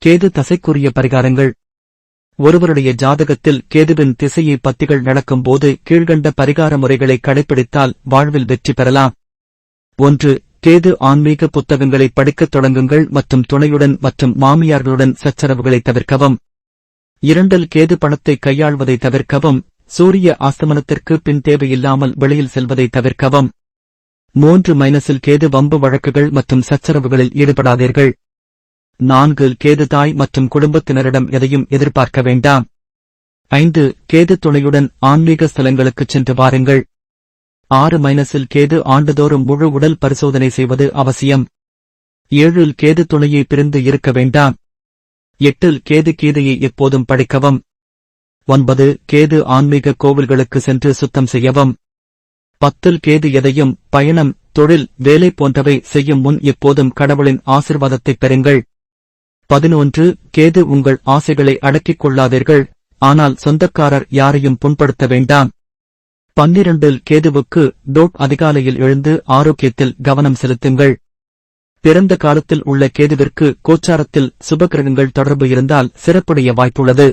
கேது தசைக்குரிய பரிகாரங்கள். ஒருவருடைய ஜாதகத்தில் கேதுவின் திசையை பத்திகள் நடக்கும்போது கீழ்கண்ட பரிகார முறைகளை கடைபிடித்தால் வாழ்வில் வெற்றி பெறலாம். 1. கேது ஆன்மீக புத்தகங்களை படிக்கத் தொடங்குங்கள் மற்றும் துணையுடன் மற்றும் மாமியார்களுடன் சச்சரவுகளை தவிர்க்கவும். 2. கேது பணத்தை கையாள்வதை தவிர்க்கவும். சூரிய அஸ்தமனத்திற்கு பின் தேவையில்லாமல் வெளியில் செல்வதை தவிர்க்கவும். 3. கேது வம்பு வழக்குகள் மற்றும் சச்சரவுகளில் ஈடுபடாதீர்கள். 4. கேது தாய் மற்றும் குடும்பத்தினரிடம் எதையும் எதிர்பார்க்க வேண்டாம். 5. கேது துணையுடன் ஆன்மீக ஸ்தலங்களுக்குச் சென்று வாருங்கள். 6. கேது ஆண்டுதோறும் முழு உடல் பரிசோதனை செய்வது அவசியம். 7. கேது துணையை பிரிந்து இருக்க வேண்டாம். 8. கேது கீதையை எப்போதும் படிக்கவும். 9. கேது ஆன்மீக கோவில்களுக்கு சென்று சுத்தம் செய்யவும். 10. கேது எதையும் பயணம், தொழில், வேலை போன்றவை செய்யும் முன் எப்போதும் கடவுளின் ஆசீர்வாதத்தைப் பெறுங்கள். 11. கேது உங்கள் ஆசைகளை அடக்கிக் கொள்ளாதீர்கள், ஆனால் சொந்தக்காரர் யாரையும் புண்படுத்த வேண்டாம். 12. கேதுவுக்கு அதிகாலையில் எழுந்து ஆரோக்கியத்தில் கவனம் செலுத்துங்கள். பிறந்த காலத்தில் உள்ள கேதுவிற்கு கோச்சாரத்தில் சுபகிரகங்கள் தொடர்பு இருந்தால் சிறப்புடைய வாய்ப்புள்ளது.